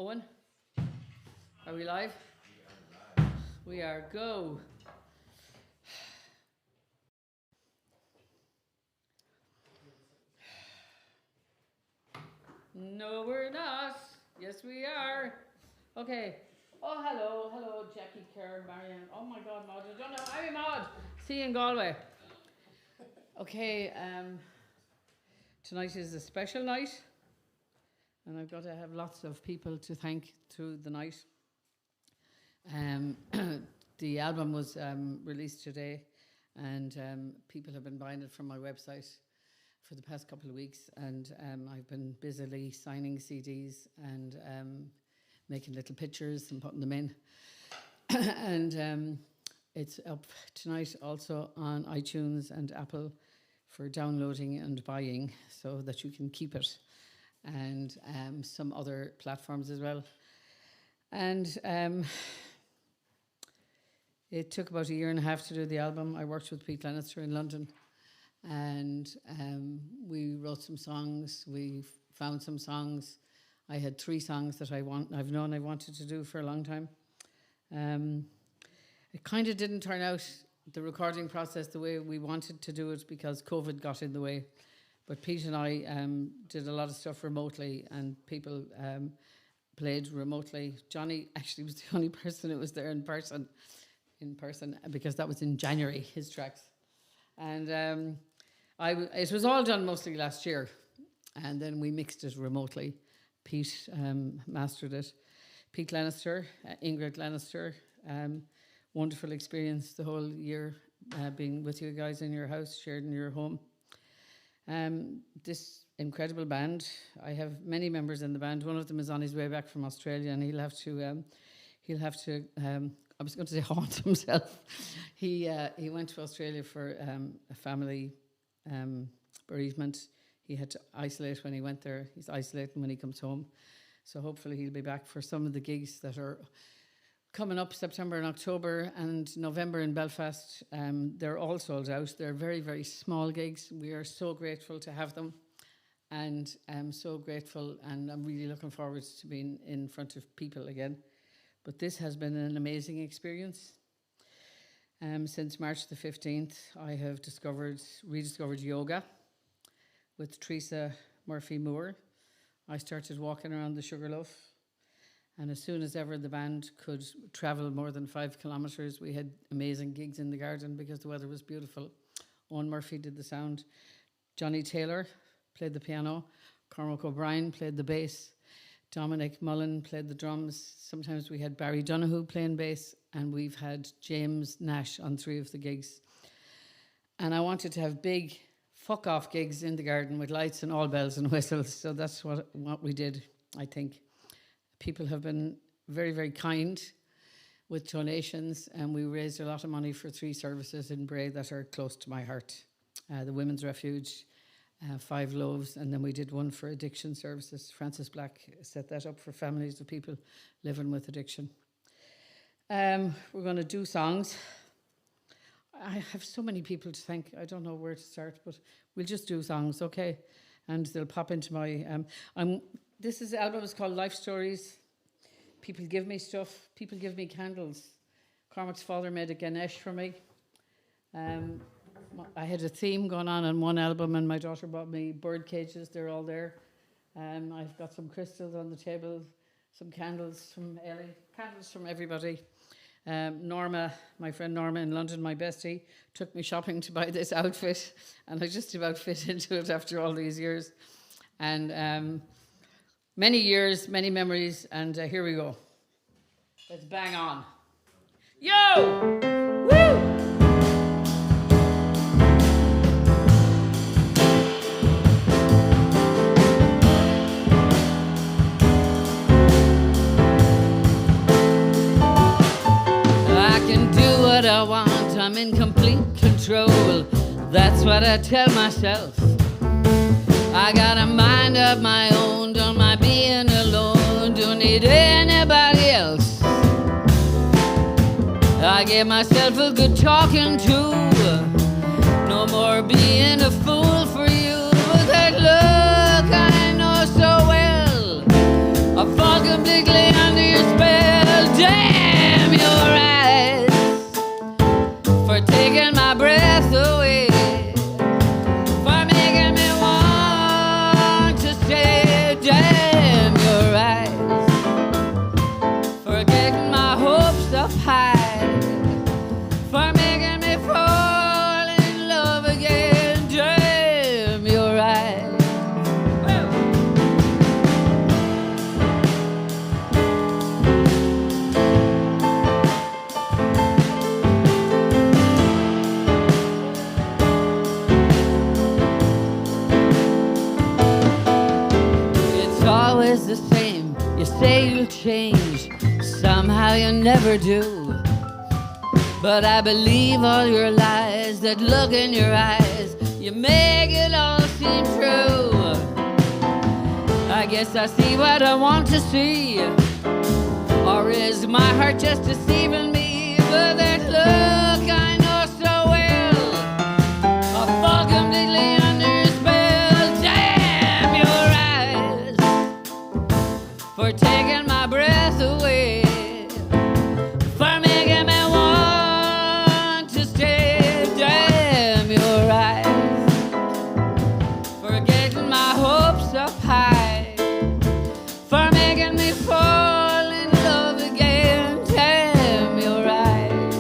Eóin, are we live? We are go. No, we're not. Yes, we are. Okay. Oh, hello, Jackie, Karen, Marianne. Oh my God, Maud, I don't know. I'm Maud. See you in Galway. Okay, tonight is a special night, and I've got to have lots of people to thank through the night. The album was released today, and people have been buying it from my website for the past couple of weeks, and I've been busily signing CDs and making little pictures and putting them in. And it's up tonight also on iTunes and Apple for downloading and buying, so that you can keep it, and some other platforms as well. And it took about 1.5 years to do the album. I worked with 𝒮𝒯🪏 in London, and we wrote some songs, we found some songs. I had 3 songs that I've known I wanted to do for a long time. It kind of didn't turn out, the recording process, the way we wanted to do it, because COVID got in the way. But Pete and I did a lot of stuff remotely, and people played remotely. Johnny actually was the only person that was there in person, because that was in January, his tracks. And it was all done mostly last year, and then we mixed it remotely. Pete mastered it. 𝒮𝒯🪏, Ingrid Lannister, wonderful experience the whole year being with you guys in your house, shared in your home. This incredible band, I have many members in the band. One of them is on his way back from Australia, and he'll have to I was going to say haunt himself. He went to Australia for a family bereavement. He had to isolate when he went there. He's isolating when he comes home. So hopefully he'll be back for some of the gigs that are coming up, September and October and November in Belfast. They're all sold out. They're very, very small gigs. We are so grateful to have them. And I'm so grateful, and I'm really looking forward to being in front of people again. But this has been an amazing experience. Since March the 15th, I have rediscovered yoga with 𝒮𝒪𝑅𝐼𝐸. I started walking around the Sugarloaf, and as soon as ever the band could travel more than 5 kilometres, we had amazing gigs in the garden because the weather was beautiful. Eoin Murphy did the sound. Johnny Taylor played the piano. Cormac O'Brien played the bass. Dominic Mullen played the drums. Sometimes we had Barry Donoghue playing bass, and we've had James Nash on 3 of the gigs. And I wanted to have big fuck-off gigs in the garden with lights and all bells and whistles, so that's what we did, I think. People have been very, very kind with donations, and we raised a lot of money for 3 services in Bray that are close to my heart. The Women's Refuge, 5 Loaves, and then we did one for addiction services. Francis Black set that up for families of people living with addiction. We're going to do songs. I have so many people to thank. I don't know where to start, but we'll just do songs, okay? And they'll pop into my... the album is called Life Stories. People give me stuff. People give me candles. Cormac's father made a Ganesh for me. I had a theme going on one album, and my daughter bought me bird cages. They're all there. I've got some crystals on the table, some candles from Ellie, candles from everybody. Norma, my friend Norma in London, my bestie, took me shopping to buy this outfit, and I just about fit into it after all these years. And many years, many memories, and here we go. Let's bang on. Yo! Woo! What I want, I'm in complete control. That's what I tell myself. I got a mind of my own, don't mind being alone, don't need anybody else. I gave myself a good talking to, no more being a fool for you. That look I know so well, I fall completely always the same. You say you'll change, somehow you never do. But I believe all your lies, that look in your eyes, you make it all seem true. I guess I see what I want to see, or is my heart just deceiving me? But that look I know so well, I fall completely under spell. Damn your eyes, for taking my breath away, for making me want to stay. Damn your eyes, for getting my hopes up high, for making me fall in love again. Damn your eyes.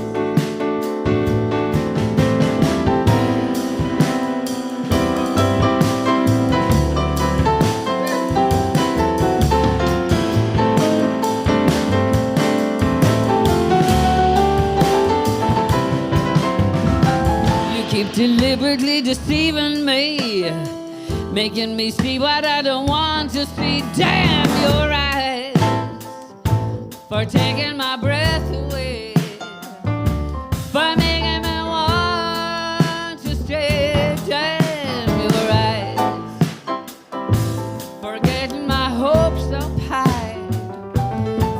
You keep deliberately deceiving me, making me see what I don't want to see. Damn your eyes, for taking my breath away, for making me want to stay. Damn your eyes, for getting my hopes up high,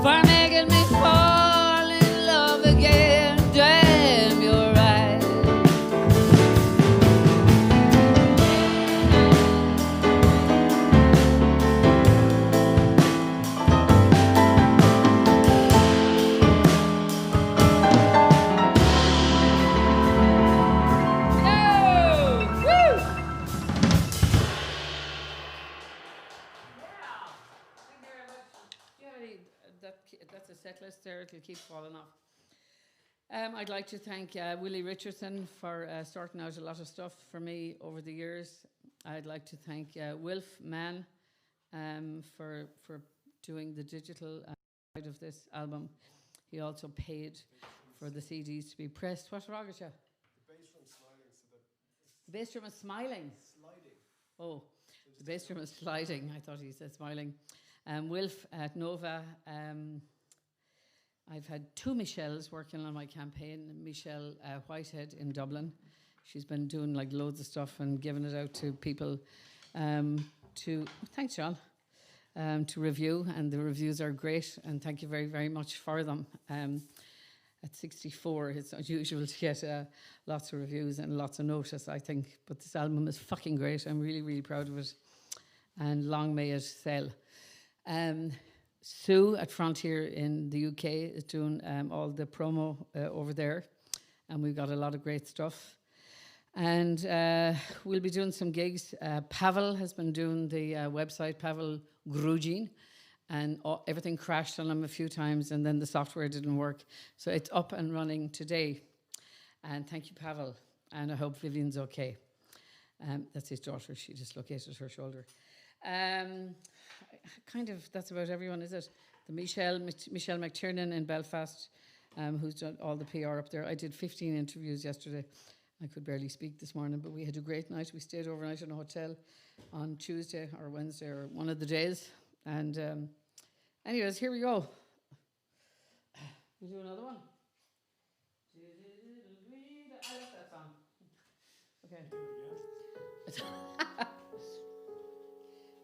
for making me fall in love again. Damn your eyes. That's a set list there, it'll keep falling off. I'd like to thank Willie Richardson for sorting out a lot of stuff for me over the years. I'd like to thank 𝒮𝒪𝑅𝐼𝐸𝒮 for doing the digital side of this album. He also paid for the CDs to be pressed. What's wrong with you? The bass drum's sliding, so The bass drum is smiling. sliding. Oh, the bass drum is sliding. I thought he said smiling. Wilf at Nova. I've had two Michelles working on my campaign. Michelle Whitehead in Dublin. She's been doing like loads of stuff and giving it out to people thanks, John, to review. And the reviews are great. And thank you very, very much for them. At 64, it's unusual to get lots of reviews and lots of notice, I think. But this album is fucking great. I'm really, really proud of it. And long may it sell. Sue at Frontier in the UK is doing all the promo over there. And we've got a lot of great stuff. And we'll be doing some gigs. Pavel has been doing the website, 𝒮𝒪𝑅𝐼𝐸𝒮. And everything crashed on him a few times, and then the software didn't work. So it's up and running today. And thank you, Pavel. And I hope Vivian's okay. That's his daughter. She dislocated her shoulder. That's about everyone, is it? The Michelle McTiernan in Belfast, who's done all the PR up there. I did 15 interviews yesterday. I could barely speak this morning, but we had a great night. We stayed overnight in a hotel on Tuesday or Wednesday or one of the days. And anyways, here we go. We'll do another one. I like that song. Okay.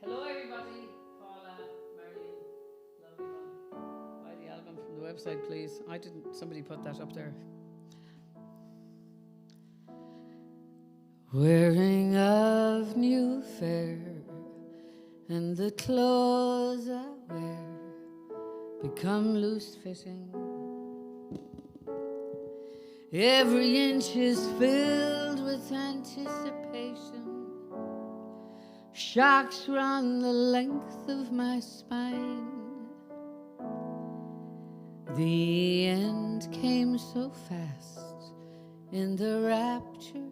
Hello, everybody. Paula, Marion, lovely one. Buy the album from the website, please. Somebody put that up there. Wearing of new fair, and the clothes I wear become loose-fitting. Every inch is filled with anticipation. Shocks run the length of my spine. The end came so fast in the rapture,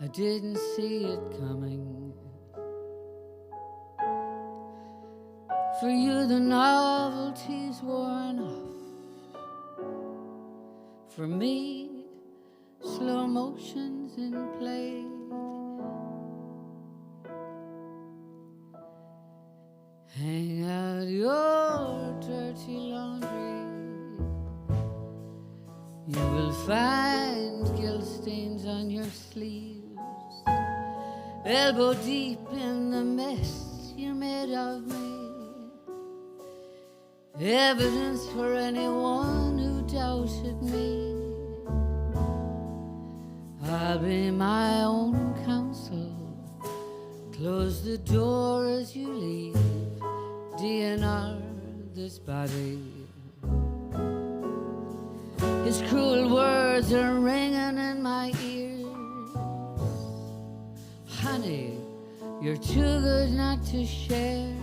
I didn't see it coming. For you the novelty's worn off. For me, slow motion's in play. Hang sleeves, elbow deep in the mess you made of me. Evidence for anyone who doubted me. I'll be my own counsel. Close the door as you leave. DNR this body. His cruel words are ringing in my ears. Honey, you're too good not to share.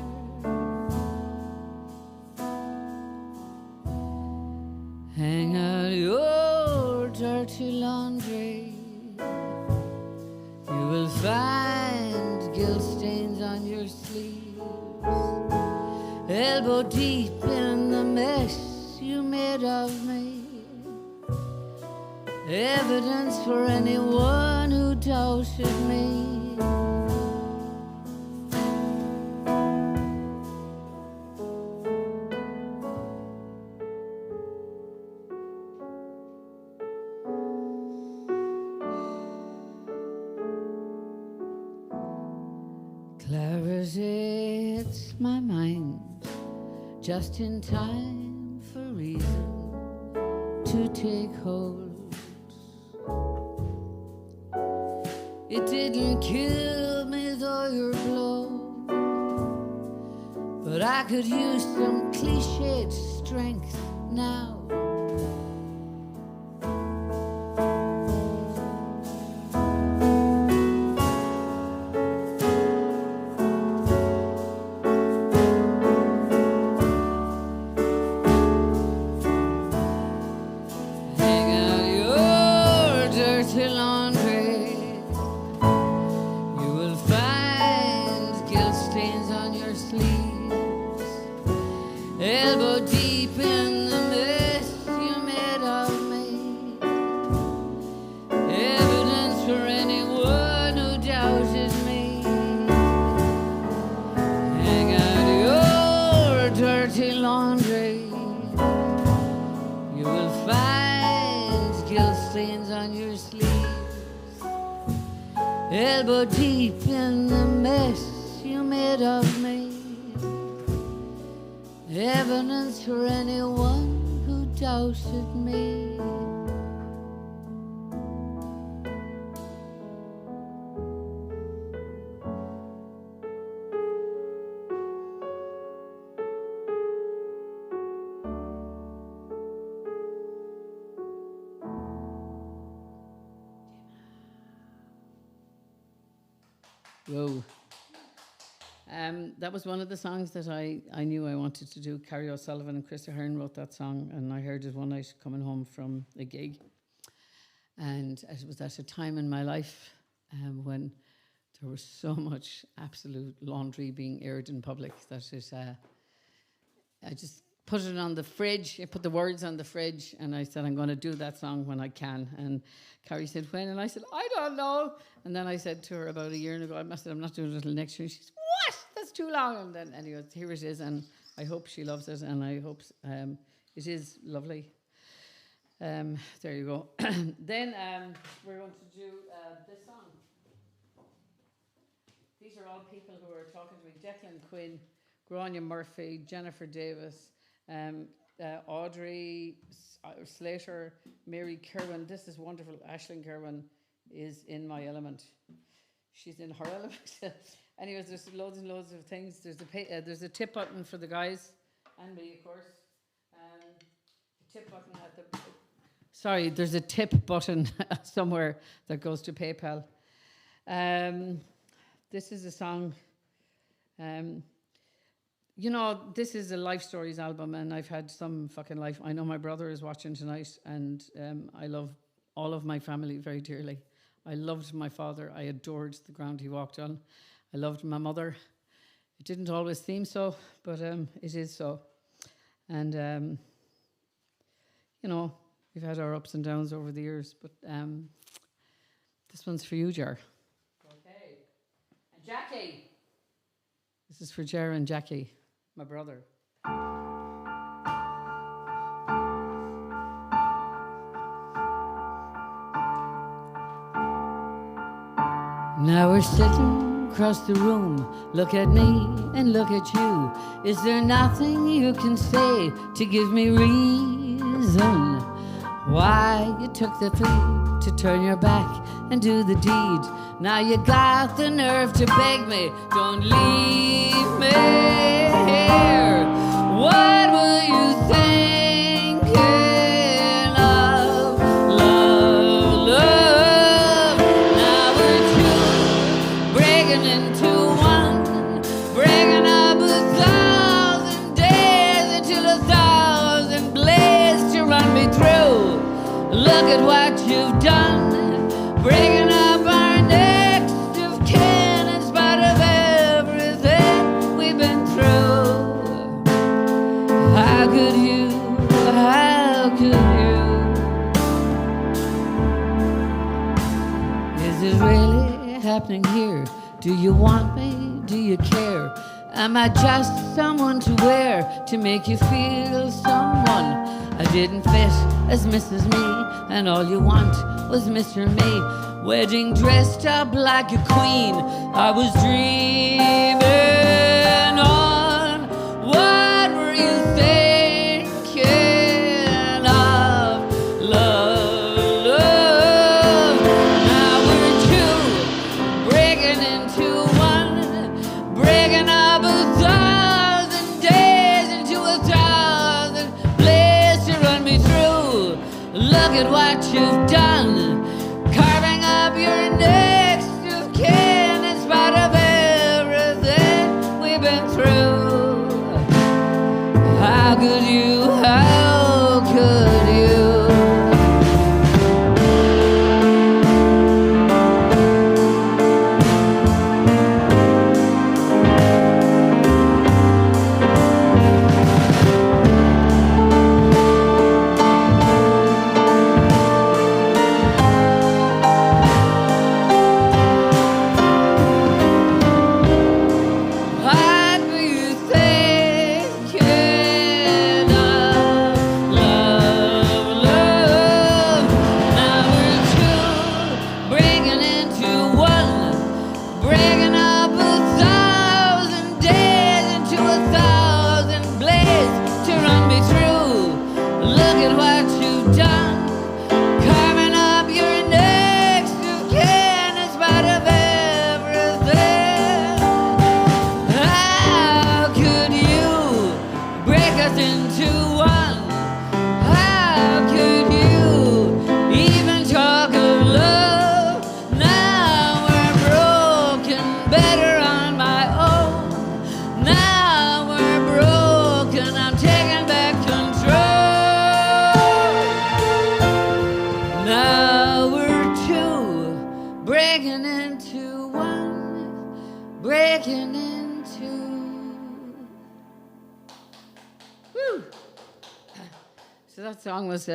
Hang out your dirty laundry. You will find guilt stains on your sleeves, elbow deep in the mess you made of me. Evidence for anyone who doubted me. Clarity hits my mind just in time for reason to take hold. It didn't kill me though your blow, but I could use some cliched strength now. Elbow deep in the mess you made of me. Evidence for anyone who doubted me. Whoa. That was one of the songs that I knew I wanted to do. Carrie O'Sullivan and Chris Ahern wrote that song, and I heard it one night coming home from a gig. And it was at a time in my life when there was so much absolute laundry being aired in public that I just put it on the fridge. I put the words on the fridge, and I said, I'm going to do that song when I can. And Carrie said, when? And I said, I don't know. And then I said to her about a year ago, I said, I'm not doing it until next year. She said, what? That's too long. And then anyway, here it is. And I hope she loves it. And I hope it is lovely. There you go. Then we're going to do this song. These are all people who are talking to me. Declan Quinn, 𝒞𝒪𝒰𝒢𝐻𝐿𝒜𝒩, Jennifer Davis, Audrey Slater, Mary Kerwin. This is wonderful. Aisling Kerwin is in my element. She's in her element. Anyways, there's loads and loads of things. There's a tip button for the guys and me, of course. The tip button at the... Sorry, there's a tip button somewhere that goes to PayPal. This is a song... you know, this is a Life Stories album, and I've had some fucking life. I know my brother is watching tonight, and I love all of my family very dearly. I loved my father. I adored the ground he walked on. I loved my mother. It didn't always seem so, but it is so. And, you know, we've had our ups and downs over the years, but this one's for you, Jar. Okay. And Jackie. This is for Jar and Jackie, my brother. Now we're sitting across the room. Look at me and look at you. Is there nothing you can say to give me reason why you took the plea to turn your back and do the deed? Now you got the nerve to beg me, don't leave me here. What were you thinking of? Love, love. Now we're two breaking into one, breaking up 1,000 days until 1,000 blades to run me through. Look at what you've done, breaking up our next of kin in spite of everything we've been through. How could you, how could you? Is it really happening here? Do you want me? Do you care? Am I just someone to wear to make you feel someone? I didn't fit as Mrs. Me, and all you want was Mr. Me. Wedding dressed up like a queen, I was dreaming on. What were you thinking of? Love, love. Now we're two breaking into one, breaking up 1,000 days into 1,000 blades to run me through. Look at what you've done, carving up your next of kin in spite of everything we've been through. How could you, how could you? What were you thinking of? Love, love. Now we're two breaking into one, breaking up 1,000 days into 1,000 blades to run me through. Look at what you've done, carving up your next of kin in spite of everything. How could you break us into one? How could you even talk of love? Now we're broken, better on my own. Now we're broken, I'm taking back control. Now we're two breaking into one, breaking into. Woo! So that song was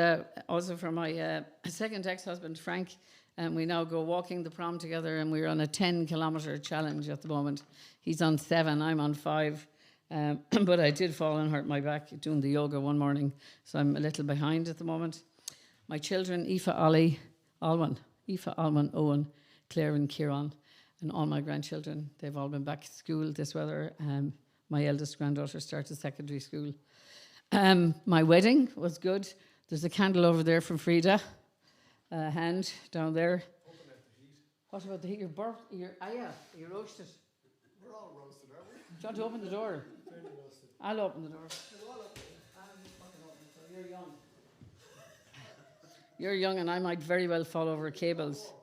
also from my second ex-husband, Frank, and we now go walking the prom together, and we're on a 10-kilometre challenge at the moment. He's on 7, I'm on 5, but I did fall and hurt my back doing the yoga one morning, so I'm a little behind at the moment. My children, Aoife, Alwyn, Eóin, Claire and Kieran, and all my grandchildren, they've all been back to school this weather. My eldest granddaughter started secondary school. My wedding was good. There's a candle over there from Frida, hand down there. Open at the heat. What about the heat? You're roasted. We're all roasted, aren't we? Do you want to open the door? Fairly roasted. I'll open the door. We're all up. You're young. You're young, and I might very well fall over cables.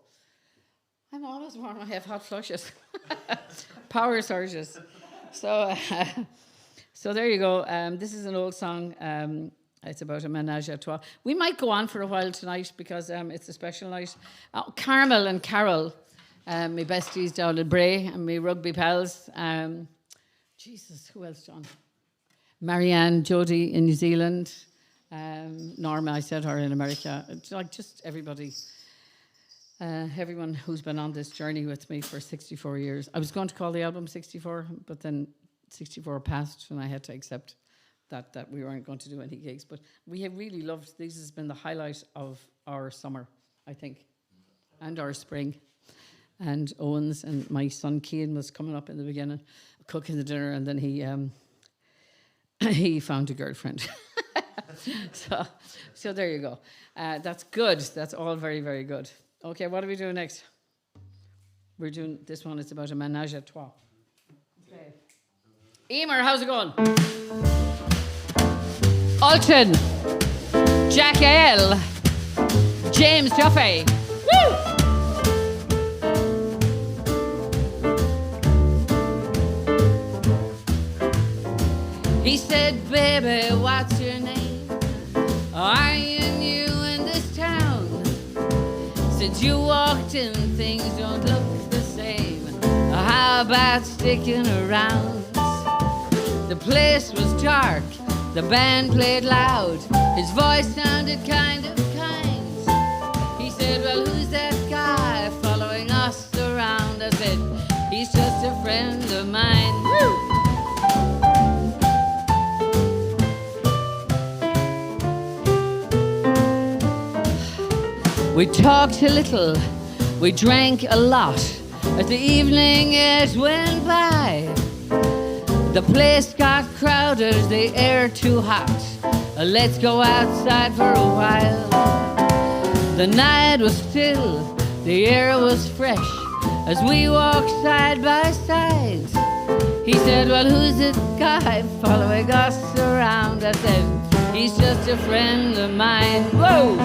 I'm always warm. I have hot flushes, power surges. So, so there you go. This is an old song. It's about a ménage à trois. We might go on for a while tonight because it's a special night. Carmel and Carol, my besties down in Bray, and my rugby pals. Jesus, who else, John? Marianne, Jodie in New Zealand. Norma, I said her in America. It's like just everybody. Everyone who's been on this journey with me for 64 years. I was going to call the album 64, but then 64 passed and I had to accept that we weren't going to do any gigs. But we have really loved, this has been the highlight of our summer, I think, and our spring. and Eóin's, and my son Cian was coming up in the beginning, cooking the dinner, and then he found a girlfriend. so there you go. That's good. That's all very, very good. Okay, what are we doing next? We're doing this one. It's about a ménage à trois. Okay. Emer, how's it going? Alton, Jack L, James Duffy. Woo! He said, baby, what's your name? Are you new in this town? Since you walked in, things don't look the same. How about sticking around? The place was dark, the band played loud. His voice sounded kind of kind. He said, well, who's that guy following us around? I said, he's just a friend of mine. Woo! We talked a little, we drank a lot. As the evening it went by, the place got crowded, the air too hot. Let's go outside for a while. The night was still, the air was fresh. As we walked side by side, he said, well, who's this guy following us around? I said, he's just a friend of mine. Whoa!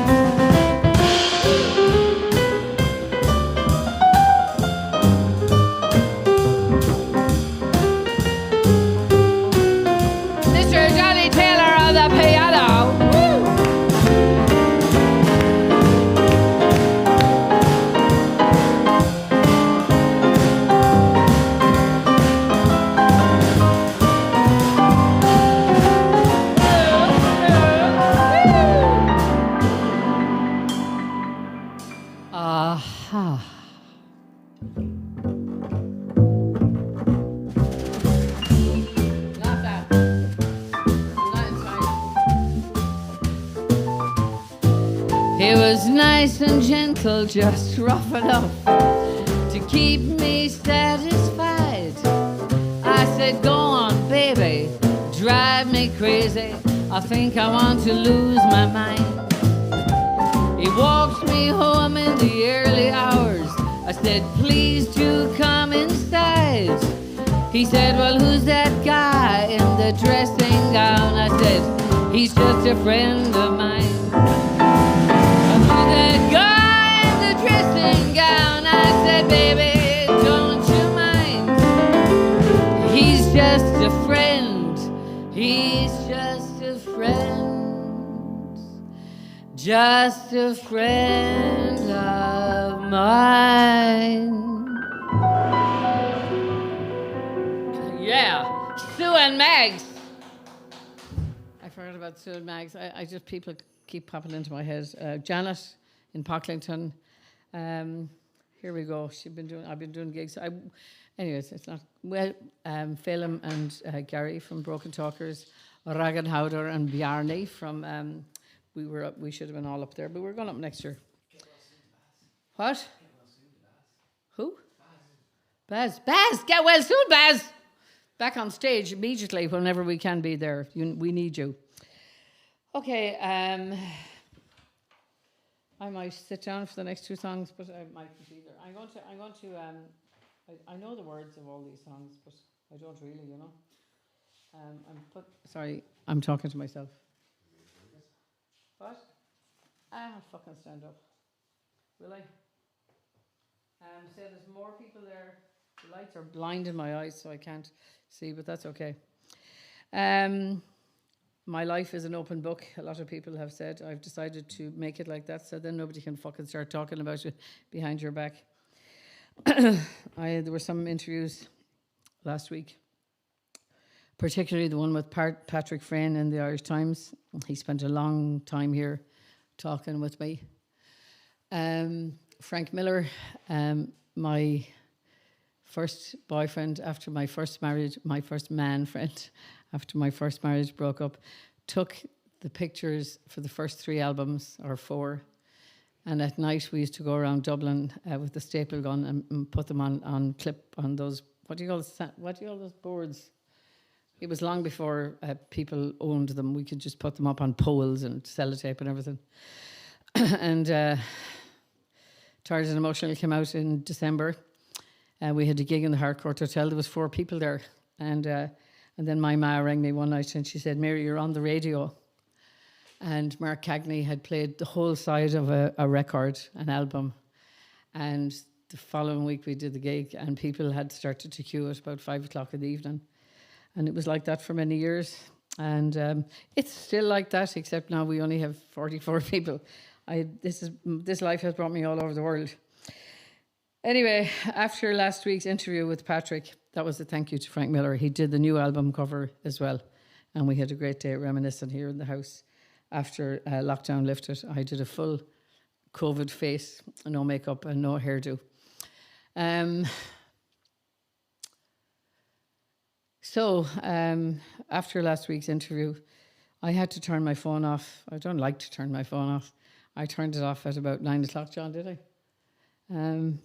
Nice and gentle, just rough enough to keep me satisfied. I said, go on, baby, drive me crazy. I think I want to lose my mind. He walked me home in the early hours. I said, please do come inside. He said, well, who's that guy in the dressing gown? I said, he's just a friend of mine. That guy in the dressing gown, I said, baby, don't you mind? He's just a friend, he's just a friend, just a friend of mine. Yeah, Sue and Mags. I forgot about Sue and Mags. I just, people keep popping into my head. Janet in Pocklington. Here we go. I've been doing gigs. Anyways, it's not well. Phelim and Gary from Broken Talkers, Ragan Howder and Bjarni from. We should have been all up there, but we're going up next year. What? Who? Baz. Get well soon, Baz. Back on stage immediately whenever we can be there. We need you. Okay. I might sit down for the next two songs, but I mightn't either. I know the words of all these songs, but I don't really, you know. Sorry, I'm talking to myself. What? I'll fucking stand up. Will I? Say there's more people there. The lights are blinding my eyes, so I can't see, but that's okay. My life is an open book, a lot of people have said. I've decided to make it like that, so then nobody can fucking start talking about you behind your back. There were some interviews last week, particularly the one with Patrick Frayne in the Irish Times. He spent a long time here talking with me. Frank Miller, my first boyfriend after my first marriage, my first man friend after my first marriage broke up, took the pictures for the first 3 albums, or 4, And at night we used to go around Dublin with the staple gun and put them on clip on those, what do you call those boards? It was long before people owned them. We could just put them up on poles and sellotape and everything. And Tired and Emotional came out in December. We had a gig in the Harcourt Hotel. There was 4 people there. And then my ma rang me one night and she said, Mary, you're on the radio. And Mark Cagney had played the whole side of a record, an album. And the following week we did the gig and people had started to queue at about 5 o'clock in the evening. And it was like that for many years. And it's still like that, except now we only have 44 people. This life has brought me all over the world. Anyway, after last week's interview with Patrick, that was a thank you to Frank Miller. He did the new album cover as well. And we had a great day reminiscing here in the house. After lockdown lifted, I did a full COVID face, no makeup and no hairdo. So after last week's interview, I had to turn my phone off. I don't like to turn my phone off. I turned it off at about 9 o'clock, John, did I?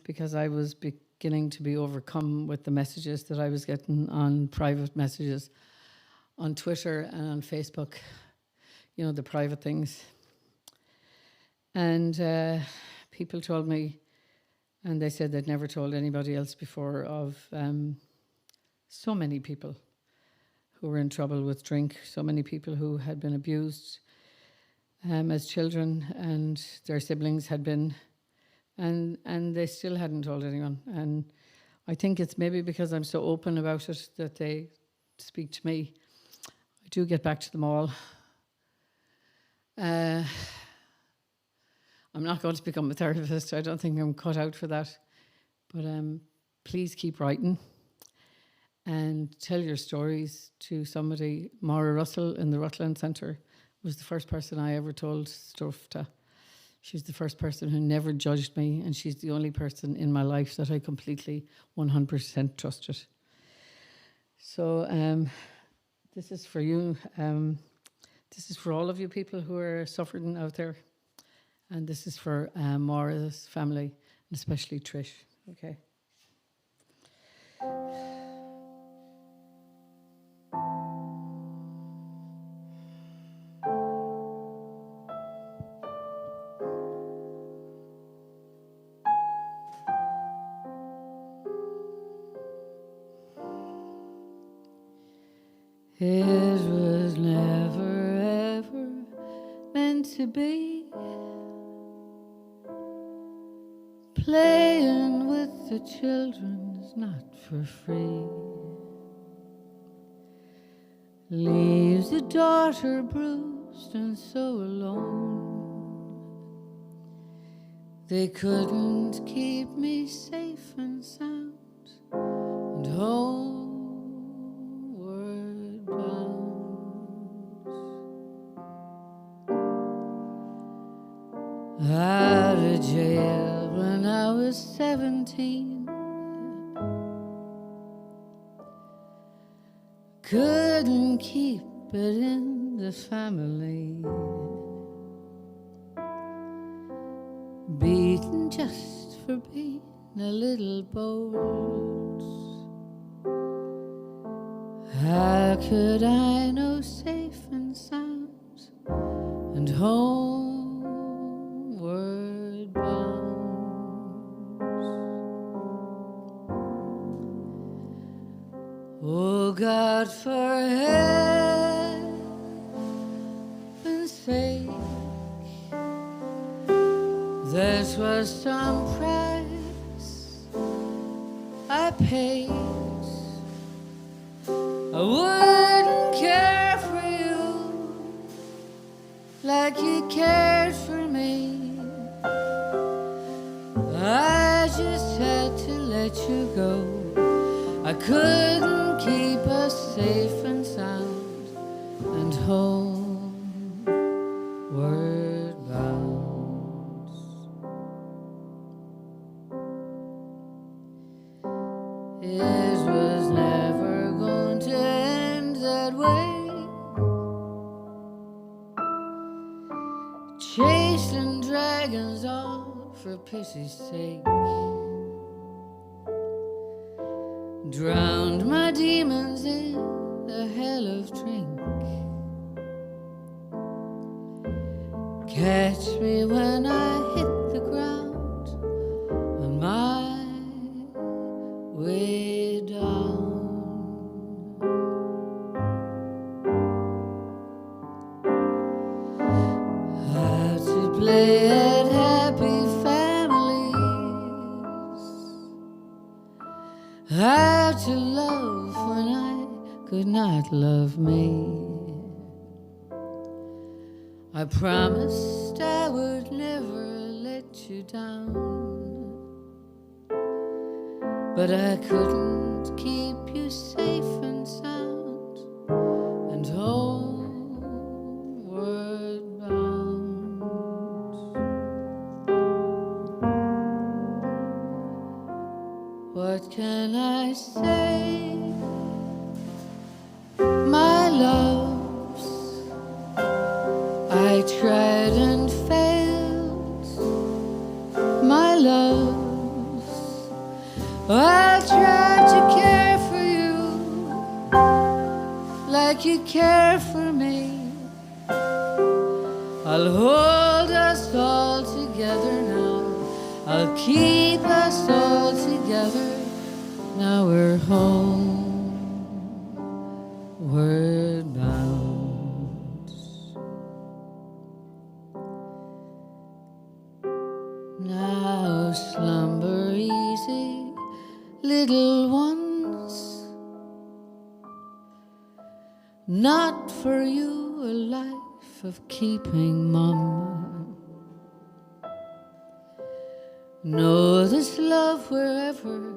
Because I was beginning to be overcome with the messages that I was getting on private messages on Twitter and on Facebook. You know, the private things. And people told me, and they said they'd never told anybody else before, of so many people who were in trouble with drink, so many people who had been abused as children, and their siblings had been, and they still hadn't told anyone. And I think it's maybe because I'm so open about it that they speak to me. I do get back to them all. I'm not going to become a therapist. I don't think I'm cut out for that. But please keep writing and tell your stories to somebody. Maura Russell in the Rutland Centre was the first person I ever told stuff to. She's the first person who never judged me, and she's the only person in my life that I completely 100% trusted. So this is for you. This is for all of you people who are suffering out there. And this is for Maura's family, and especially Trish. Okay. It was never ever meant to be, playing with the children's not for free, leaves a daughter bruised and so alone. They couldn't keep me safe and sound and home. Out of jail when I was 17, couldn't keep it in the family, beaten just for being a little bold. How could I know safe and sound and homeward bound? Oh God, for heaven's sake, this was some price I paid. I wouldn't care for you like you cared for me. I just had to let you go. I couldn't keep us safe and sound and homeward bound. It was never going to end that way, chased and dragged dragons all for pity's sake. Drowned my demons in the hell of drink. Catch me when I hit the ground on my way down. How to play at happy families. How to love when I could not love me. I promised I would never let you down, but I couldn't keep you safe and sound and homeward bound. What can I say, my loves? I tried and failed, my loves. I'll try to care for you like you care for me. I'll hold us all together now. I'll keep us all together. Now we're homeward bound. Now slumber easy, little ones. Not for you a life of keeping, Mama. Know this love wherever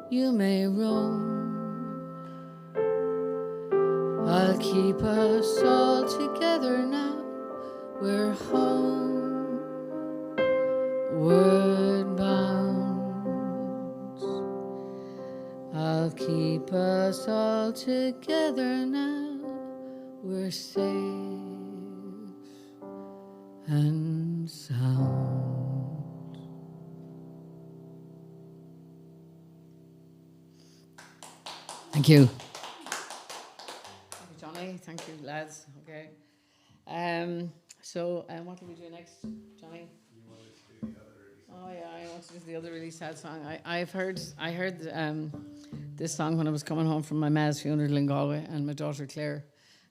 you may roam. I'll keep us all together now. We're homeward bound. I'll keep us all together now. We're safe and sound. Thank you. Thank you, Johnny. Thank you, lads. Okay. So, what do we do next, Johnny? You wanted to do the other release. Oh yeah, I want to do the other really sad song. I heard this song when I was coming home from my ma's funeral in Galway, and my daughter Claire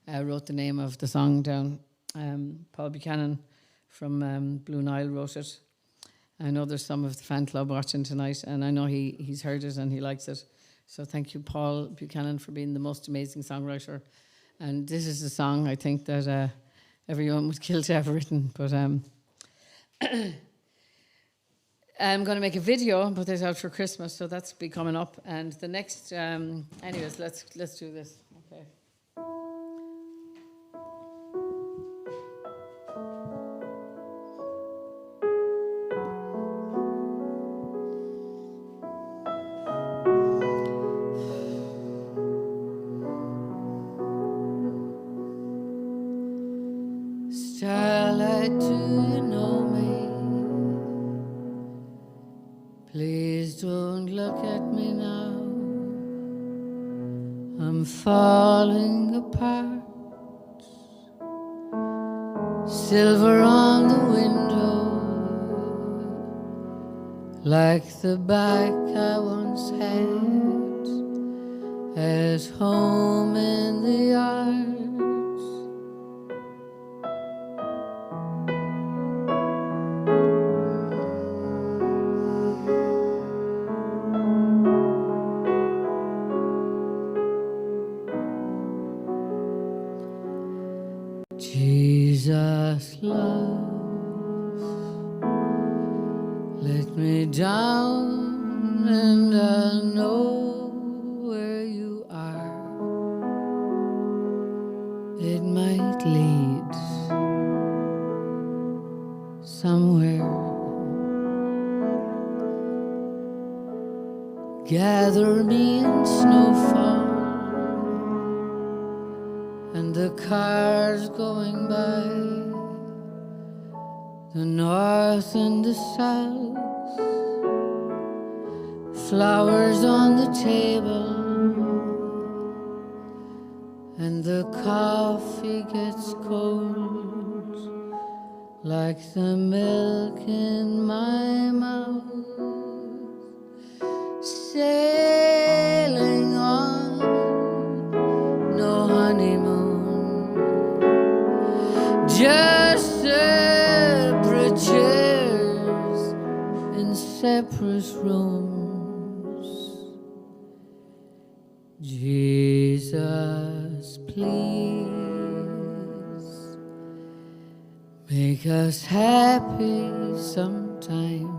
wrote the name of the song down. Paul Buchanan from Blue Nile wrote it. I know there's some of the fan club watching tonight, and I know he's heard it and he likes it. So thank you, Paul Buchanan, for being the most amazing songwriter. And this is a song I think that everyone would kill to have written. But I'm going to make a video and put this out for Christmas, so that's be coming up. And the next, anyways, let's do this. Okay. Starlight, do you know me? Please don't look at me now. I'm falling apart. Silver on the window, like the back I once had at home in the yard. Jesus, love, let me down and I'll know where you are. It might lead somewhere. Gather me in snowfall and the cars going by, the north and the south, flowers on the table, and the coffee gets cold like the milk in my mouth. Sailing on, no honeymoon, just separate chairs in separate rooms. Jesus, please make us happy sometime.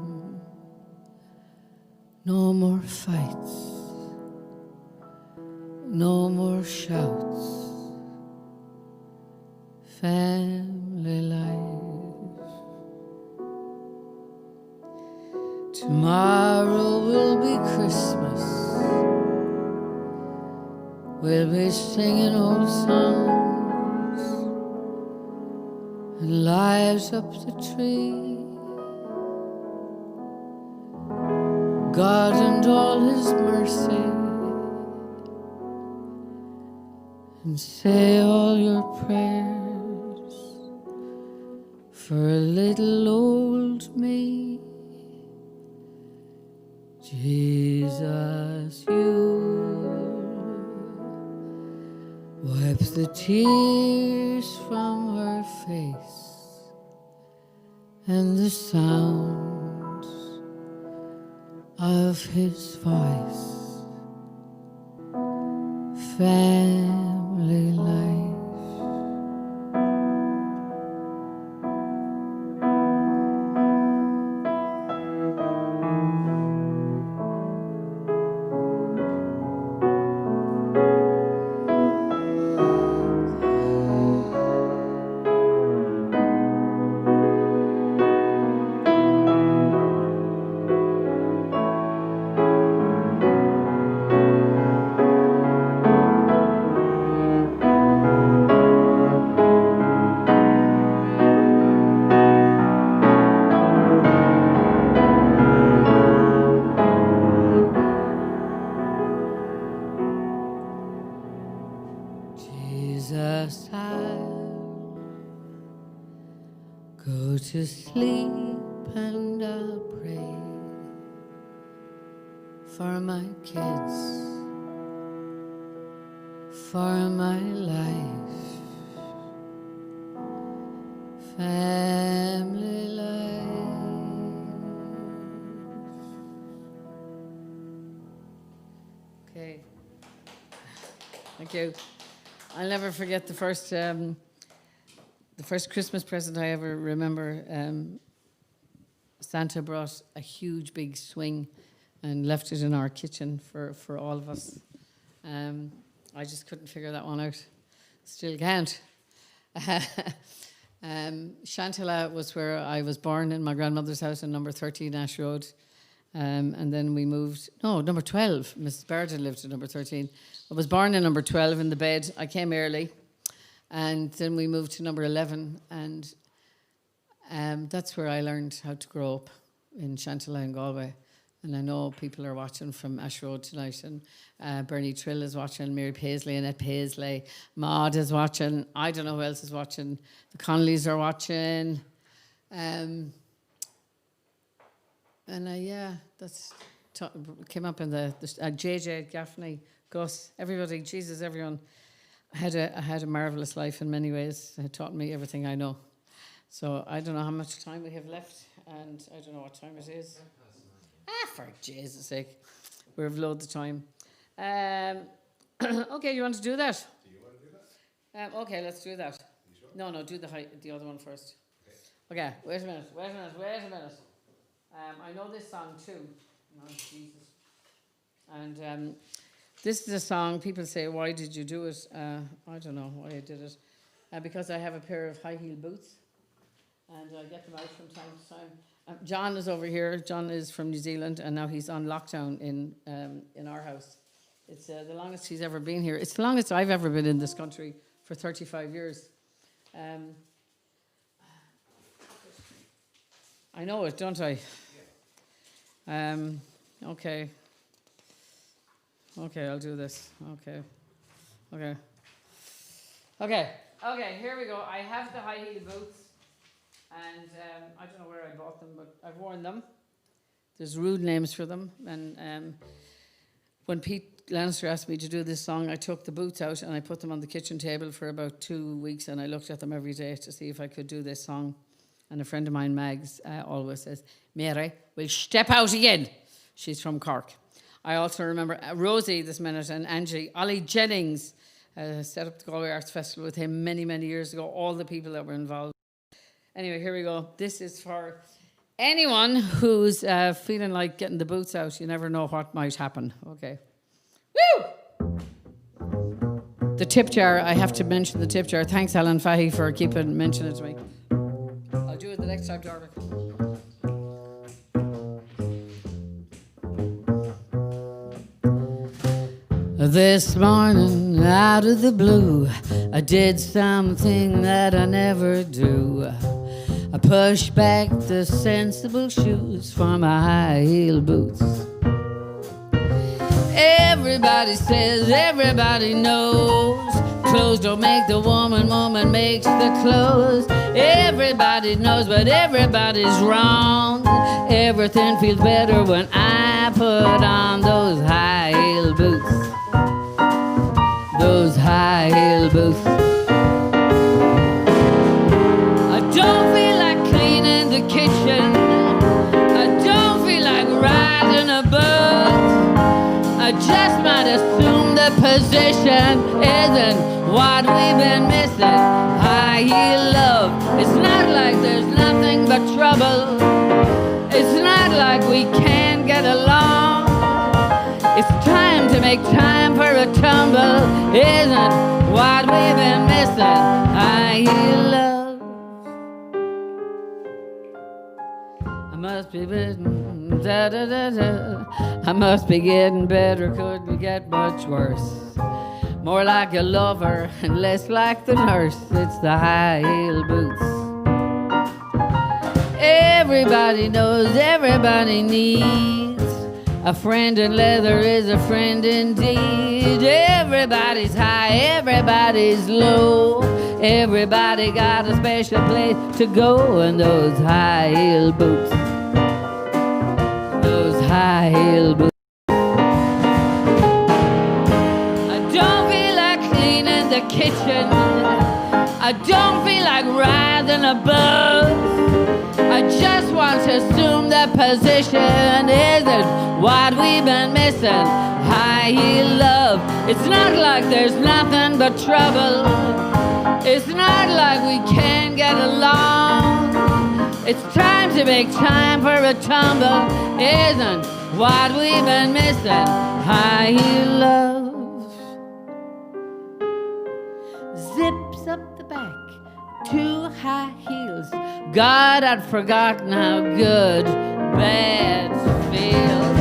No more fights, no more shouts, family life. Tomorrow will be Christmas. We'll be singing old songs and lives up the tree. God and all His mercy, and say all your prayers for a little old me. Jesus, you wipe the tears from her face and the sound of His voice. Family life. Jesus, I'll go to sleep and I'll pray for my kids, for my life, family life. Okay. Thank you. I'll never forget the first Christmas present I ever remember. Santa brought a huge big swing and left it in our kitchen for all of us. I just couldn't figure that one out. Still can't. Chantala was where I was born, in my grandmother's house on number 13 Ash Road. And then we moved, number 12. Mrs. Barton lived at number 13. I was born in number 12 in the bed. I came early. And then we moved to number 11. And that's where I learned how to grow up, in Chantala and Galway. And I know people are watching from Ash Road tonight. And Bernie Trill is watching, Mary Paisley, Annette Paisley. Maud is watching. I don't know who else is watching. The Connollys are watching. That's came up in the JJ, Gaffney, Gus, everybody, Jesus, everyone. I had a marvellous life in many ways. It taught me everything I know. So I don't know how much time we have left, and I don't know what time it is. For Jesus' sake, we've loads of time. Okay, you want to do that? Do you want to do that? Okay, let's do that. You sure? No, do the other one first. Okay, wait a minute. I know this song too. Oh, Jesus. And this is a song, people say, why did you do it? I don't know why I did it. Because I have a pair of high heel boots. And I get them out from time to time. John is over here. John is from New Zealand, and now he's on lockdown in our house. It's the longest he's ever been here. It's the longest I've ever been in this country, for 35 years. I know it, don't I? Okay. Okay, I'll do this. Okay. Okay, here we go. I have the high heel boots, and I don't know where I bought them, but I've worn them. There's rude names for them, and when Pete Lannister asked me to do this song, I took the boots out and I put them on the kitchen table for about 2 weeks, and I looked at them every day to see if I could do this song. And a friend of mine, Mags, always says, Mary, we'll step out again. She's from Cork. I also remember Rosie this minute and Angie. Ollie Jennings set up the Galway Arts Festival with him many, many years ago. All the people that were involved. Anyway, here we go. This is for anyone who's feeling like getting the boots out. You never know what might happen. Okay. Woo! The tip jar. I have to mention the tip jar. Thanks, 𝒮𝒻𝐹𝐸, for keeping mentioning it to me. I'll do it the next time, Dominic. This morning, out of the blue, I did something that I never do. I pushed back the sensible shoes for my high heel boots. Everybody says, everybody knows, clothes don't make the woman, woman makes the clothes. Everybody knows, but everybody's wrong. Everything feels better when I put on those high heel boots. Those high heel boots. I don't feel like cleaning the kitchen. I don't feel like riding a bus. I just might assume the position isn't what we've been missing. High heel love. It's not like there's nothing but trouble. It's not like we can't get along. It's time to make time for a tumble. Isn't what we've been missing. High heel love. I must be getting da da da da. I must be getting better. Couldn't get much worse. More like a lover and less like the nurse. It's the high heel boots. Everybody knows, everybody needs a friend, and leather is a friend indeed. Everybody's high, everybody's low. Everybody got a special place to go in those high heel boots. Those high heel boots. I don't feel like cleaning the kitchen. I don't feel like riding a bus. I just want to assume that position isn't what we've been missing. High heel love. It's not like there's nothing but trouble. It's not like we can't get along. It's time to make time for a tumble. Isn't what we've been missing. High heel love. Zips up the back. 2 high heels. God, I'd forgotten how good bad feels.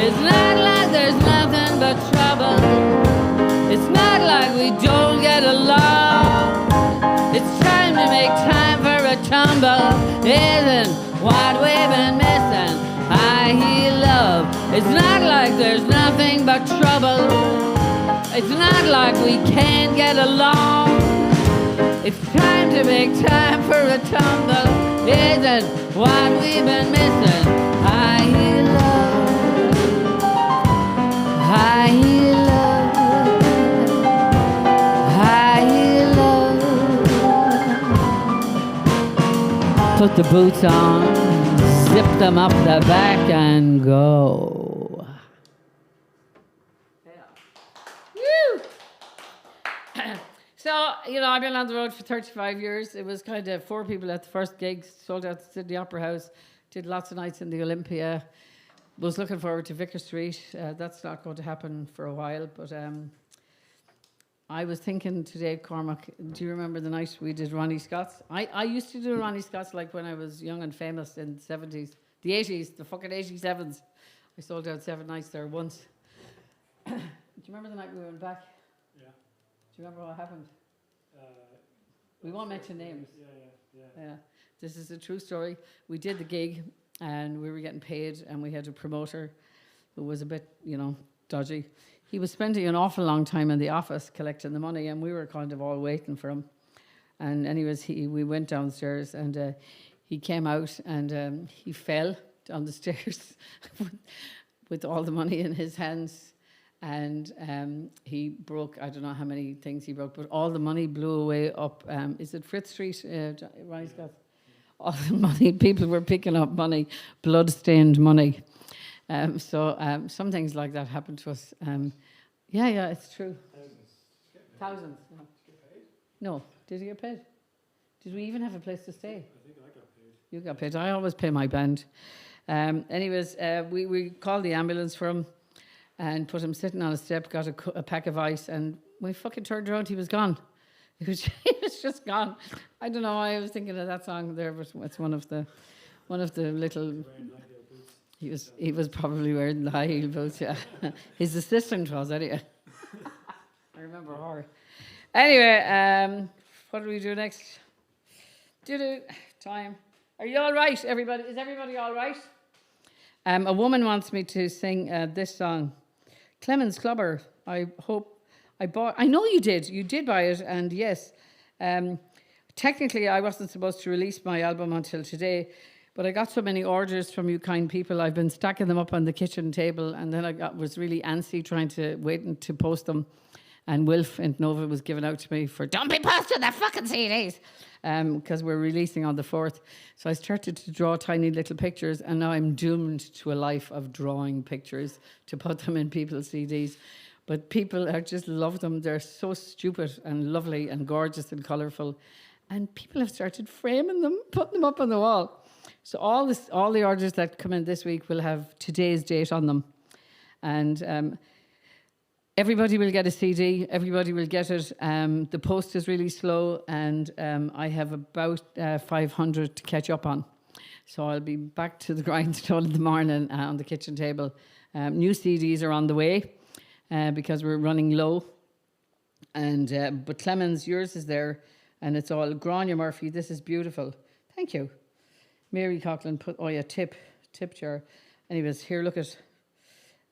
It's not like there's nothing but trouble. It's not like we don't get along. It's time to make time for a tumble. Isn't what we've been missing. High heel love. It's not like there's nothing but trouble. It's not like we can't get along. It's time to make time for a tumble. Isn't what we've been missing. High heel love. High heel love. High heel love. Put the boots on, zip them up the back and go. So, I've been on the road for 35 years. It was kind of 4 people at the first gigs, sold out the Sydney Opera House, did lots of nights in the Olympia, was looking forward to Vicar Street. That's not going to happen for a while, but I was thinking today, Cormac, do you remember the night we did Ronnie Scott's? I used to do Ronnie Scott's like when I was young and famous in the 70s, the 80s, the fucking 87s. I sold out 7 nights there once. Do you remember the night we went back? Yeah. Do you remember what happened? We won't mention names. Yeah. This is a true story. We did the gig and we were getting paid and we had a promoter who was a bit, dodgy. He was spending an awful long time in the office collecting the money and we were kind of all waiting for him. And anyways, we went downstairs and he came out and he fell down the stairs with all the money in his hands. And he broke, I don't know how many things he broke, but all the money blew away up. Is it Frith Street? Ronnie's got all the money. People were picking up money, blood-stained money. So some things like that happened to us. Yeah, it's true. Thousands. No. Did you get paid? Did we even have a place to stay? I think I got paid. You got paid. I always pay my band. Anyways, we called the ambulance for him and put him sitting on a step, got a pack of ice, and we fucking turned around, he was gone. He was just gone. I don't know why I was thinking of that song there, but it's one of the little... He was probably wearing the high heel boots, yeah. His assistant was, anyway. I remember her. Anyway, what do we do next? Time. Are you all right, everybody? Is everybody all right? A woman wants me to sing this song. Clemens Clubber, I hope I bought... I know you did. You did buy it, and yes. Technically, I wasn't supposed to release my album until today, but I got so many orders from you kind people. I've been stacking them up on the kitchen table, and then was really antsy trying to wait to post them. And Wilf and Nova was given out to me for, don't be posting their fucking CDs, because we're releasing on the 4th. So I started to draw tiny little pictures, and now I'm doomed to a life of drawing pictures to put them in people's CDs. But people just love them. They're so stupid and lovely and gorgeous and colourful. And people have started framing them, putting them up on the wall. So all the orders that come in this week will have today's date on them. And... everybody will get a CD. Everybody will get it. The post is really slow, and I have about 500 to catch up on. So I'll be back to the grindstone in the morning on the kitchen table. New CDs are on the way because we're running low. And but Clemens, yours is there, and it's all 𝒂💰💪. This is beautiful. Thank you. Mary Coughlan put tip jar. Anyways, here, look at.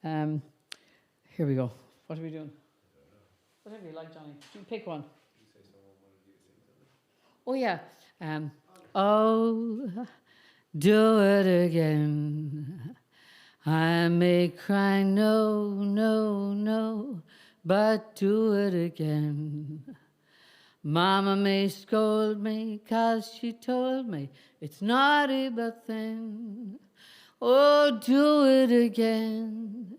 Here we go. What are we doing? Whatever you like, Johnny. You pick one. Oh, yeah. Do it again. I may cry, no, but do it again. Mama may scold me 'cause she told me it's naughty but thin. Oh, do it again.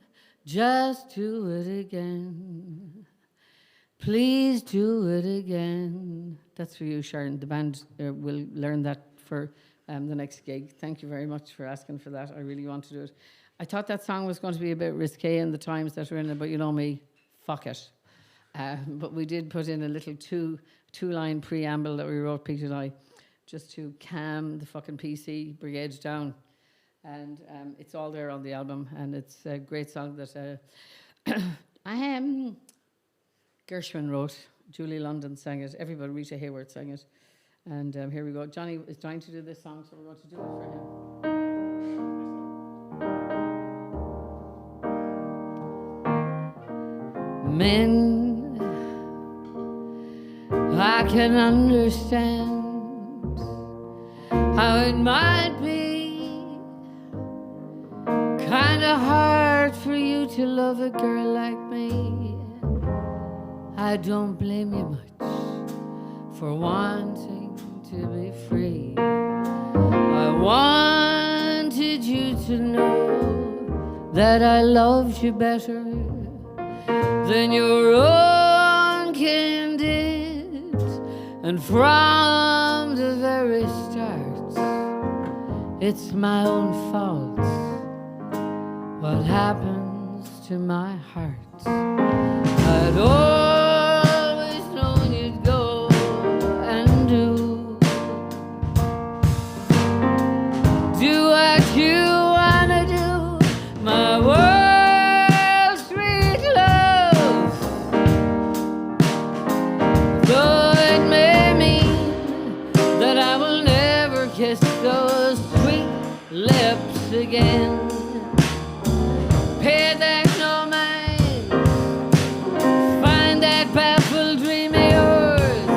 Just do it again. Please do it again. That's for you, Sharon. The band will learn that for the next gig. Thank you very much for asking for that. I really want to do it. I thought that song was going to be a bit risque in the times that we're in it, but you know me, fuck it. But we did put in a little two-line preamble that we wrote, Peter and I, just to calm the fucking PC brigade down. And it's all there on the album, and it's a great song that Gershwin wrote. Julie London sang it. Everybody, Rita Hayworth sang it. And here we go. Johnny is trying to do this song, so we're going to do it for him. Men, I can understand how it might be kinda hard for you to love a girl like me. I don't blame you much for wanting to be free. I wanted you to know that I loved you better than your own kin did. And from the very start, it's my own fault what happens to my heart. I'd always known you'd go and do what you wanna do, my world, sweet love. Though it may mean again. Pay that no mind, find that baffled dream of yours,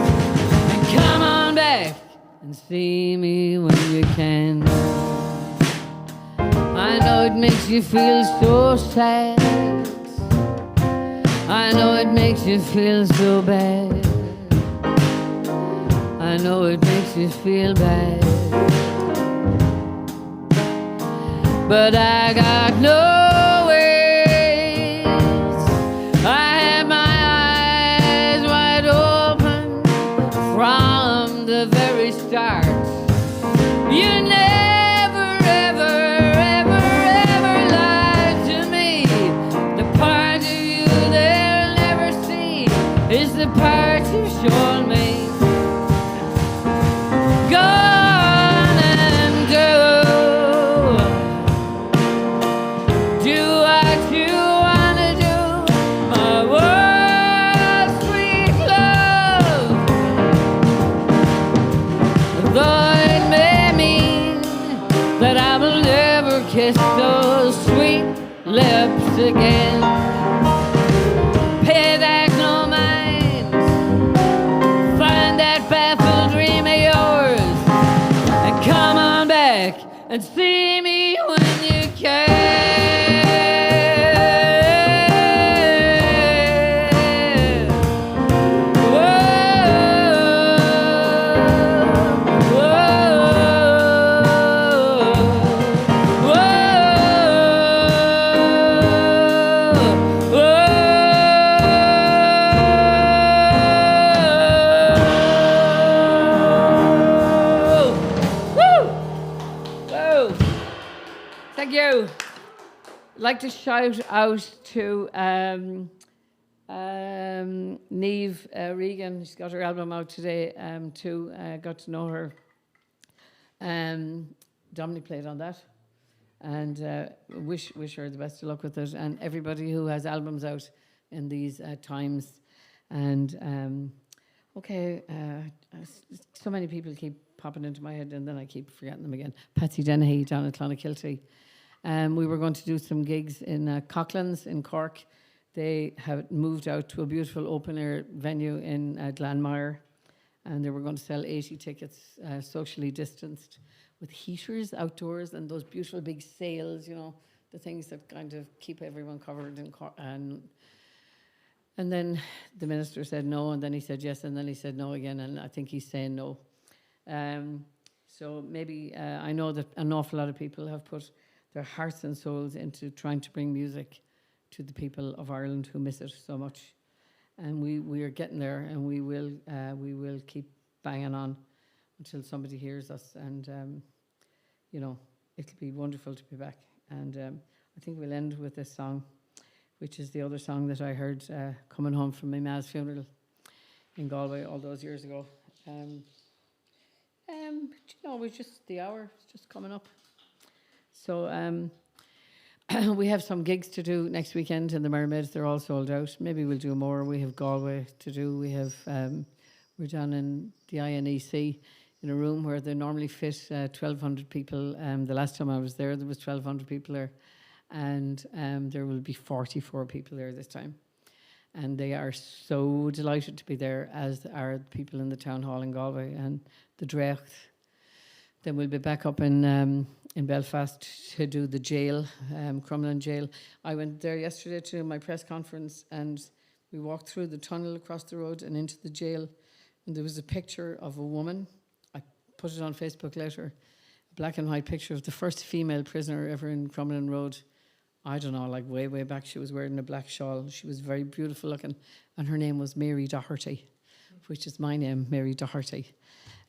and come on back and see me when you can. I know it makes you feel so sad, I know it makes you feel so bad, I know it makes you feel bad, but I got no ways. I had my eyes wide open from the very start. You never, ever, ever, ever lied to me. The part of you they'll never see is the part you've shown me. Go on and do what you wanna do, my world's sweet love. Though it may mean that I will never kiss those sweet lips again. Pay that no mind, find that baffled dream of yours, and come on back and see me when you can. Thank you. I'd like to shout out to 𝒮𝒯𝒪𝑅𝐼𝐸𝒮 Regan. She's got her album out today. Got to know her. Dominic played on that, and wish her the best of luck with it. And everybody who has albums out in these times. And so many people keep popping into my head, and then I keep forgetting them again. Patsy Dennehy down at Clonakilty. We were going to do some gigs in Coughlan's in Cork. They have moved out to a beautiful open-air venue in Glanmire, and they were going to sell 80 tickets, socially distanced, with heaters outdoors and those beautiful big sails, you know, the things that kind of keep everyone covered in Cork. And then the minister said no, and then he said yes, and then he said no again, and I think he's saying no. So maybe I know that an awful lot of people have put their hearts and souls into trying to bring music to the people of Ireland who miss it so much, and we are getting there, and we will keep banging on until somebody hears us, and you know, it'll be wonderful to be back. And I think we'll end with this song, which is the other song that I heard coming home from my ma's funeral in Galway all those years ago. But, you know, it was just the hour, it's just coming up. So we have some gigs to do next weekend in the Mermaids. They're all sold out. Maybe we'll do more. We have Galway to do. We have we're down in the INEC in a room where they normally fit 1,200 people. The last time I was there was 1,200 people there, and there will be 44 people there this time. And they are so delighted to be there, as are the people in the town hall in Galway and the Drecht. Then we'll be back up in Belfast to do the jail, Crumlin jail. I went there yesterday to my press conference, and we walked through the tunnel across the road and into the jail. And there was a picture of a woman. I put it on Facebook later. A black and white picture of the first female prisoner ever in Crumlin Road. I don't know, like way, way back. She was wearing a black shawl. She was very beautiful looking. And her name was Mary Doherty, which is my name, Mary Doherty.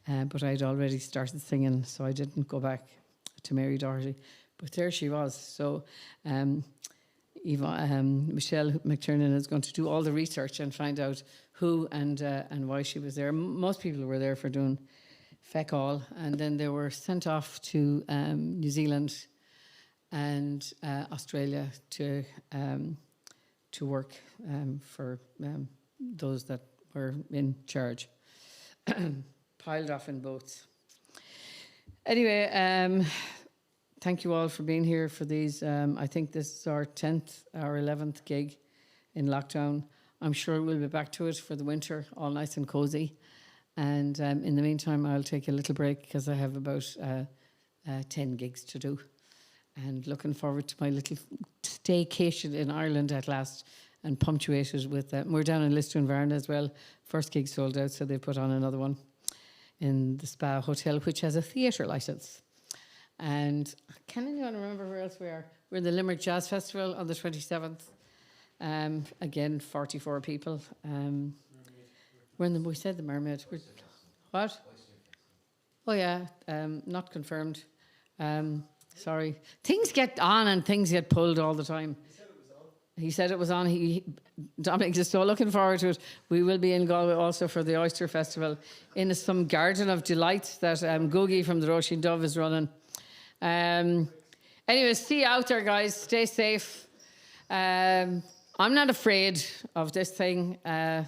But I'd already started singing, so I didn't go back to Mary Doherty. But there she was. So Michelle McTiernan is going to do all the research and find out who and why she was there. Most people were there for doing feck all, and then they were sent off to New Zealand and Australia to work for those that were in charge. Piled off in boats. Anyway, thank you all for being here for these. I think this is our 10th, our 11th gig in lockdown. I'm sure we'll be back to it for the winter, all nice and cozy. And in the meantime, I'll take a little break because I have about 10 gigs to do. And looking forward to my little staycation in Ireland at last, and punctuated with... we're down in Lisdoonvarna as well. First gig sold out, so they put on another one in the Spa Hotel, which has a theatre licence. And can anyone remember where else we are? We're in the Limerick Jazz Festival on the 27th. Again, 44 people. We're in the... We said the Mermaid. What? Oh, yeah. Not confirmed. Sorry. Things get on and things get pulled all the time. He said it was on. Dominic is so looking forward to it. We will be in Galway also for the Oyster Festival in some garden of delight that Googie from the Roisin Dove is running. Anyway, see you out there, guys. Stay safe. I'm not afraid of this thing, and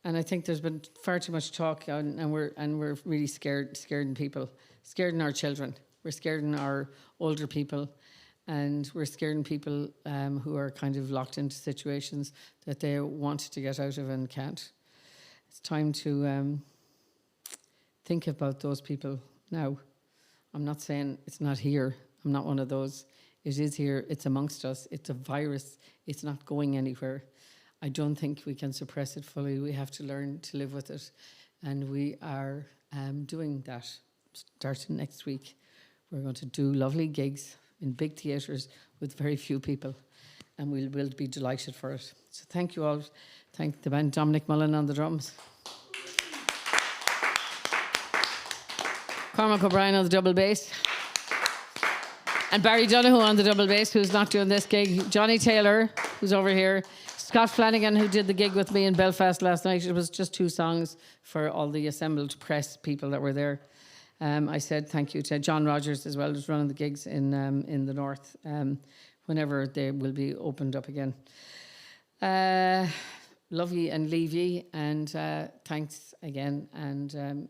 I think there's been far too much talk, and we're really scared people, scared in our children. We're scared in our older people, and we're scared in people who are kind of locked into situations that they want to get out of and can't. It's time to think about those people now. I'm not saying it's not here. I'm not one of those. It is here. It's amongst us. It's a virus. It's not going anywhere. I don't think we can suppress it fully. We have to learn to live with it. And we are doing that starting next week. We're going to do lovely gigs in big theatres with very few people, and we'll be delighted for it. So thank you all. Thank the band, Dominic Mullen on the drums. Cormac O'Brien on the double bass. And Barry Donoghue on the double bass, who's not doing this gig. Johnny Taylor, who's over here. Scott Flanagan, who did the gig with me in Belfast last night. It was just 2 songs for all the assembled press people that were there. I said thank you to John Rogers as well, who's running the gigs in the north, whenever they will be opened up again. Love ye and leave ye, and thanks again. And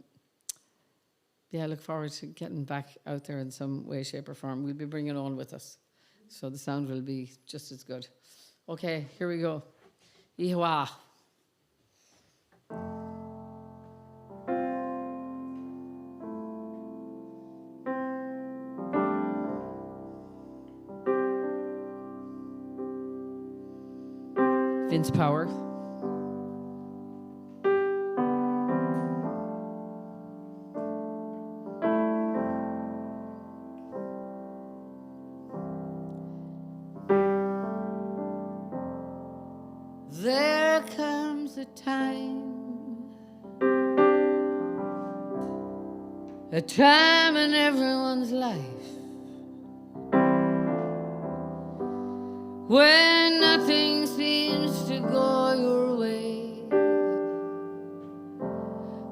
yeah, I look forward to getting back out there in some way, shape or form. We'll be bringing Eóin with us, so the sound will be just as good. Okay, here we go. 𝒮𝒯𝒪𝑅𝐼𝐸𝒮. Vince Power. There comes a time in everyone's life when nothing seems to go your way,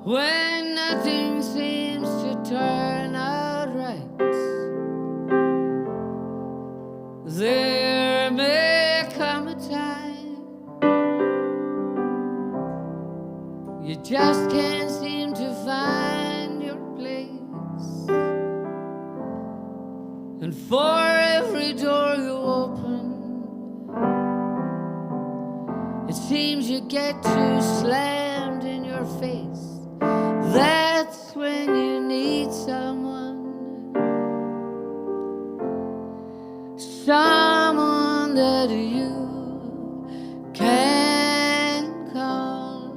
when nothing seems to turn out right. There may come a time you just can't seem to find your place, and for every door you open, it seems you get too slammed in your face. That's when you need someone that you can call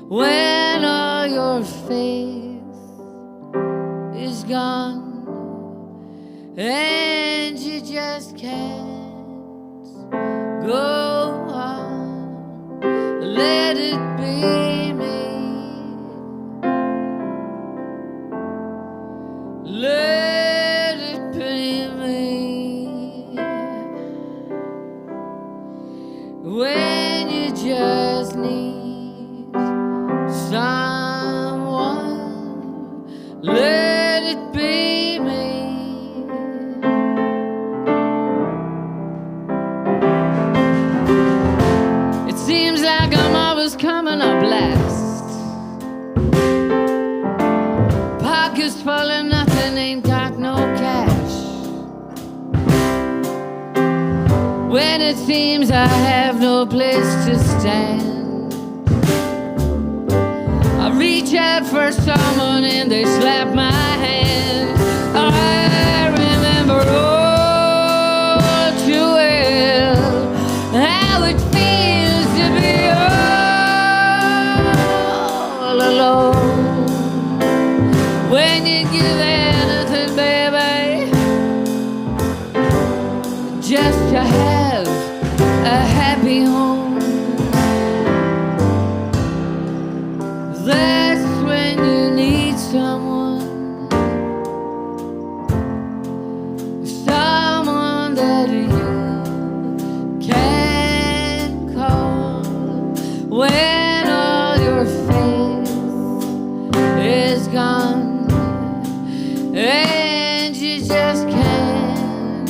when all your faith is gone and you just can't go on. Let it be me. Let it be me. When you just need someone, let it be me. It seems like I'm always coming up last, pockets full of nothing, ain't got no cash. when it seems I have no place to stand. I reach out for someone and they slap my hand. I remember all too well how it feels to be all alone. When you give anything, baby, just to have a happy home. That's when you need someone, someone that you can call when all your faith is gone and you just can't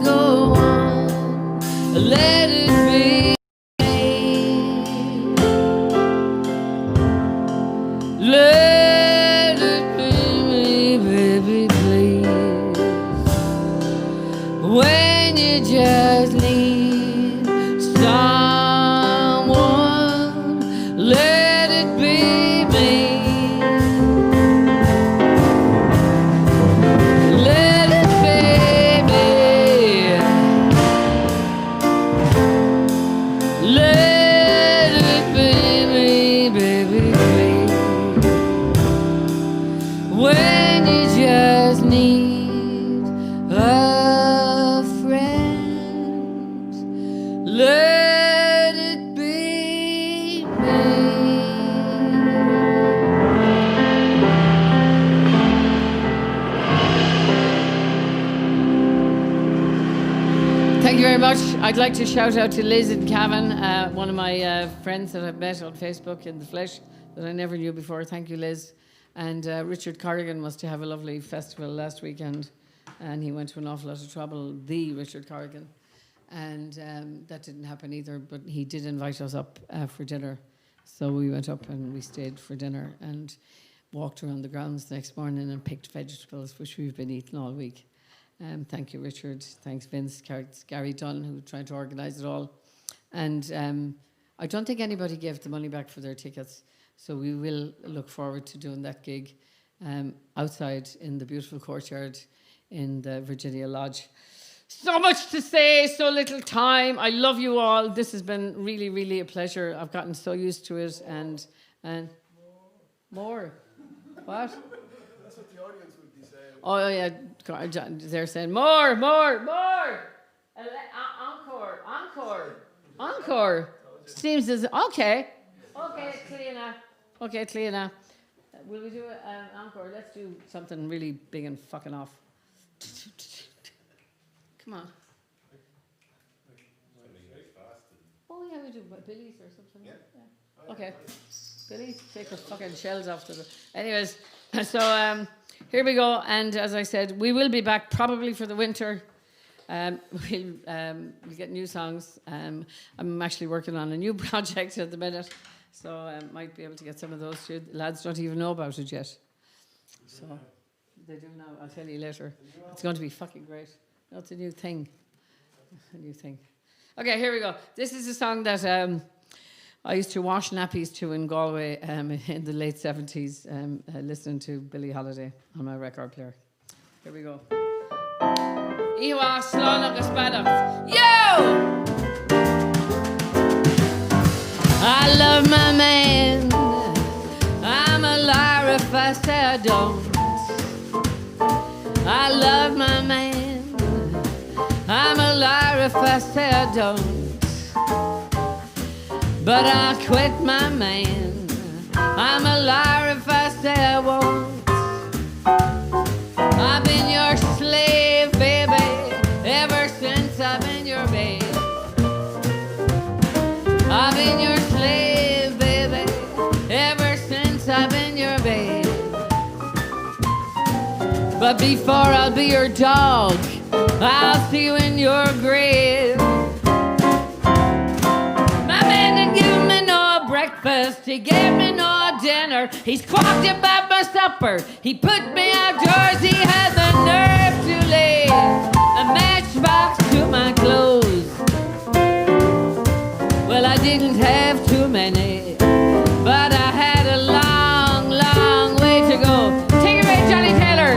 go on. Let it be. Let it be me, baby, please. When you just need someone, let it be me. Let it be me. Let it be me, baby, please. When you just need a friend, let it be me. Thank you very much. I'd like to shout out to Liz and Cavan, one of my friends that I've met on Facebook in the flesh that I never knew before. Thank you, Liz. And Richard Corrigan was to have a lovely festival last weekend, and he went to an awful lot of trouble, the Richard Corrigan. And that didn't happen either, but he did invite us up for dinner. So we went up and we stayed for dinner and walked around the grounds the next morning and picked vegetables, which we've been eating all week. Thank you, Richard. Thanks, Vince. Gary Dunn, who tried to organise it all. And I don't think anybody gave the money back for their tickets. So we will look forward to doing that gig outside in the beautiful courtyard in the Virginia Lodge. So much to say, so little time. I love you all. This has been really, really a pleasure. I've gotten so used to it. And more. What? That's what the audience would be saying. Oh, yeah. They're saying more. Encore. Seems as okay. Okay, Cleana. Will we do an encore? Let's do something really big and fucking off. Come on. Oh yeah, we do Billy's or something. Yeah. Okay. Billy's, take the fucking shells off the. Anyways, so here we go. And as I said, we will be back probably for the winter. We'll get new songs. I'm actually working on a new project at the minute. So I might be able to get some of those too. The lads don't even know about it yet. So they do now. I'll tell you later. It's going to be fucking great. No, it's a new thing. Okay, here we go. This is a song that I used to wash nappies to in Galway in the late 70s, listening to Billie Holiday on my record player. Here we go. Iwa slán agus badach. Yo! I love my man. I'm a liar if I say I don't. I love my man. I'm a liar if I say I don't. But I'll quit my man. I'm a liar if I say I won't. I've been your slave, baby, ever since I've been your babe. I've been your slave, baby, ever since I've been your babe. But before I'll be your dog, I'll see you in your grave. My man didn't give me no breakfast, he gave me no dinner. He's quacked about my supper, he put me outdoors. He had the nerve to lay a matchbox to my clothes. I didn't have too many, but I had a long, long way to go. Take it away, Johnny Taylor.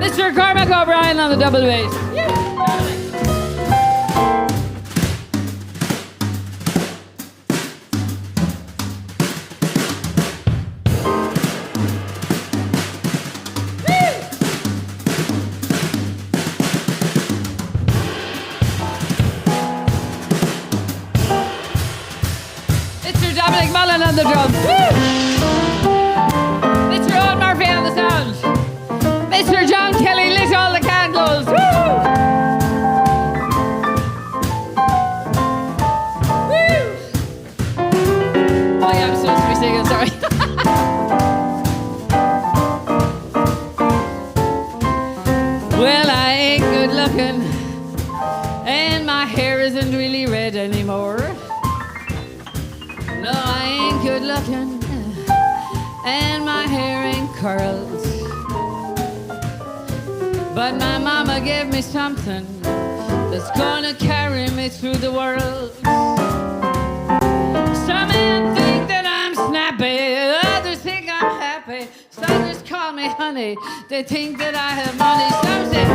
Mr. Cormac O'Brien on the double bass. Mr. Dominic Mullen on the drums. Mr. Eoin Murphy on the sound. Mr. John Kelly lit all the candles. Woo! Woo! Oh yeah, I'm supposed to be singing, sorry. Well, I ain't good looking, and my hair isn't really red anymore. No, I ain't good looking, and my hair ain't curled. But my mama gave me something that's gonna carry me through the world. Some men think that I'm snappy, others think I'm happy. Some just call me honey, they think that I have money. Some say,